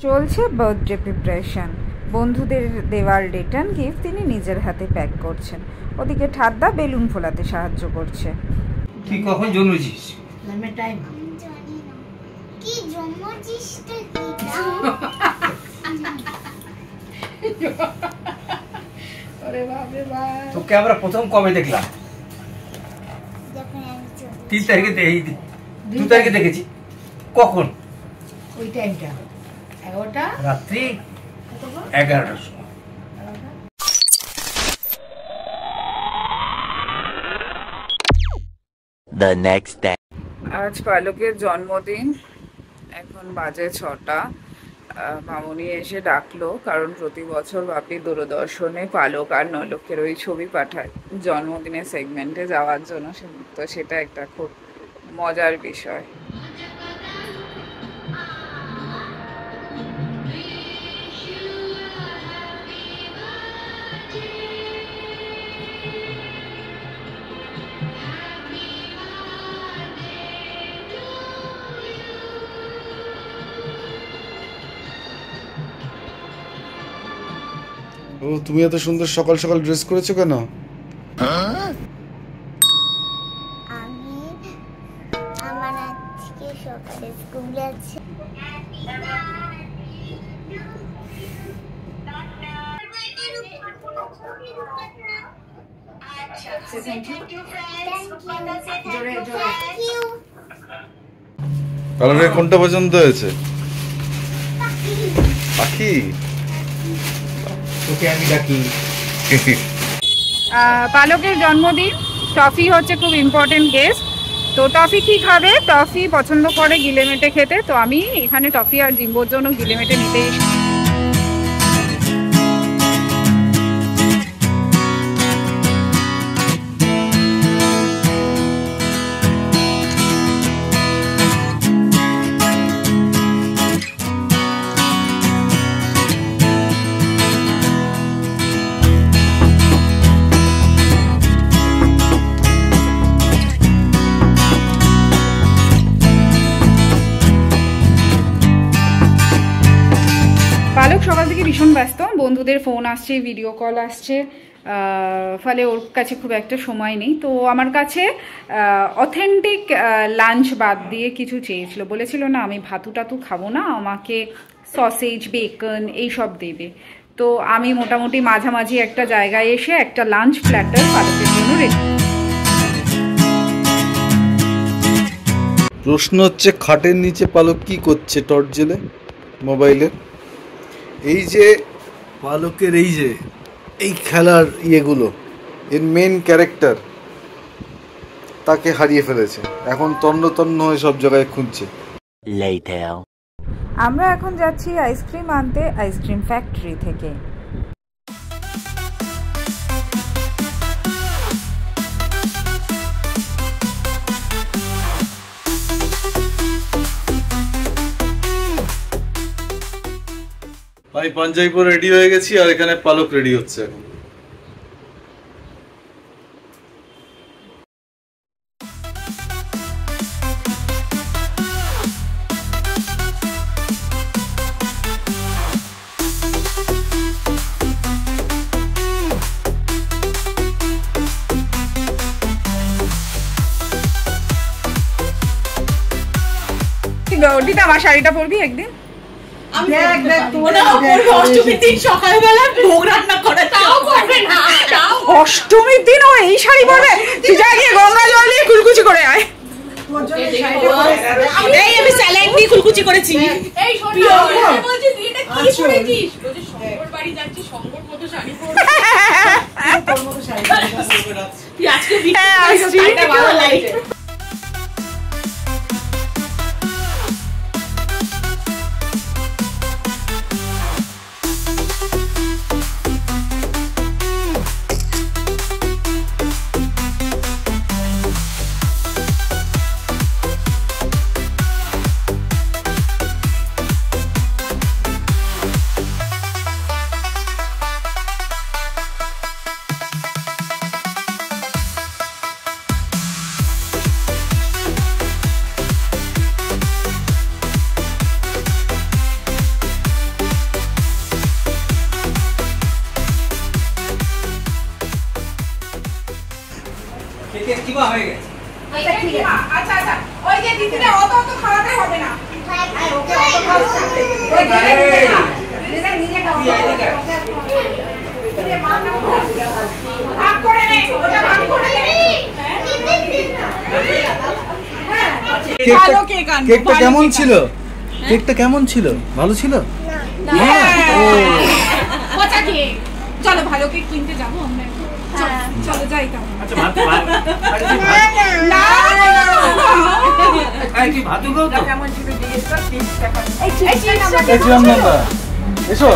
চলছে birthday preparation. বন্ধুদের দেওয়ার রিটার্ন গিফট তিনি নিজের হাতে প্যাক করছেন। ওদিকে ঠাদ্দা বেলুন ফোলাতে সাহায্য করছে। তুই কখন জন্মেছিস? তোকে আমরা প্রথম কবে দেখলাম? 3 তারিখে, 2 তারিখে দেখেছি। কখন? ওই টাইমটা 11টা রাত্রি 11টার সময়। The next day. আজ পালকের জন্মদিন, এখন বাজে 6টা। মামুনি এসে ডাকলো, কারণ প্রতি বছর বাপি দূরদর্শনে পালক আর নলকের ওই ছবি পাঠায় জন্মদিনের সেগমেন্টে যাওয়ার জন্য। তো সেটা একটা খুব মজার বিষয়। ও, তুমি এত সুন্দর সকাল সকাল ড্রেস করেছো কেন? আমি আমার আজকে সকালে স্কুল আছে। কালারের কোনটা পছন্দ হয়েছে? পাখি। তোকে আমি ডাকি। পালকের জন্মদিন, টফি হচ্ছে খুব ইম্পর্টেন্ট গেস্ট। তো টফি কি খাবে? টফি পছন্দ করে গিলেমেটে খেতে। তো আমি এখানে টফি আর জিম্বোর জন্য গিলেমেটে নিতে এসেছি। পালক সকাল থেকে ভীষণ ব্যস্ত, বন্ধুদের ফোন আসছে, ভিডিও কল আসছে, ফলে ওর কাছে খুব একটা সময় নেই। তো আমার কাছে অথেন্টিক লাঞ্চ বাদ দিয়ে কিছু চেয়েছিল, বলেছিল না আমি ভাতু টাতু খাবো না, আমাকে সসেজ, বেকন এইসব দেবে। তো আমি মোটামুটি মাঝামাঝি একটা জায়গায় এসে একটা লাঞ্চ প্ল্যাটার পালকের জন্য রেডি। প্রশ্ন হচ্ছে, খাটের নিচে পালক কি করছে টর্চ জেলে মোবাইলের? এই যে পালকের এই খেলার ইয়েগুলো, এর মেন ক্যারেক্টার তাকে হারিয়ে ফেলেছে। এখন তন্ন তন্ন হয়ে সব জায়গায় খুঁজছে। Later. আমরা এখন যাচ্ছি আইসক্রিম আনতে আইসক্রিম ফ্যাক্টরি থেকে। আমি পাঞ্জাবি পরে রেডি হয়ে গেছি, আর এখানে পালক রেডি হচ্ছে এখন। ওটিতে আমার শাড়িটা পরবি একদিন? অষ্টমীর দিন ও এই শাড়ি পরবে? তুই যা গিয়ে গঙ্গা জল দিয়ে কুলকুচি করে আয়। আমি স্যালাইন দিয়ে কুলকুচি করেছি। এই বাড়ি যাচ্ছি, সংগর মতো শাড়ি পরে তুই আজকে শাড়িটা ভালো লাগে। কিমা হয়ে গেছে। এটা কি মা? আচ্ছা আচ্ছা, ওই যে দিদিটা অত খাওয়াতে হবে না। ওকে অত খাওয়াতে হবে। ওই দিদিটা নিজে খাওয়াতে হবে। ভাগ করে নে, ওটা ভাগ করে নে। ভালো কেক আনবো। কেকটা কেমন ছিল? কেকটা কেমন ছিল? ভালো ছিল? পচা কেক। চলো ভালো কেক কিনতে যাবো আমরা। চলো যাই তাহলে। আচ্ছা ভাত ভাত না এই কি ভাত দাও তো কেমন ছিল জিজ্ঞেস কর, 30 টাকা। এই এই চিরাম দাদা, এসো।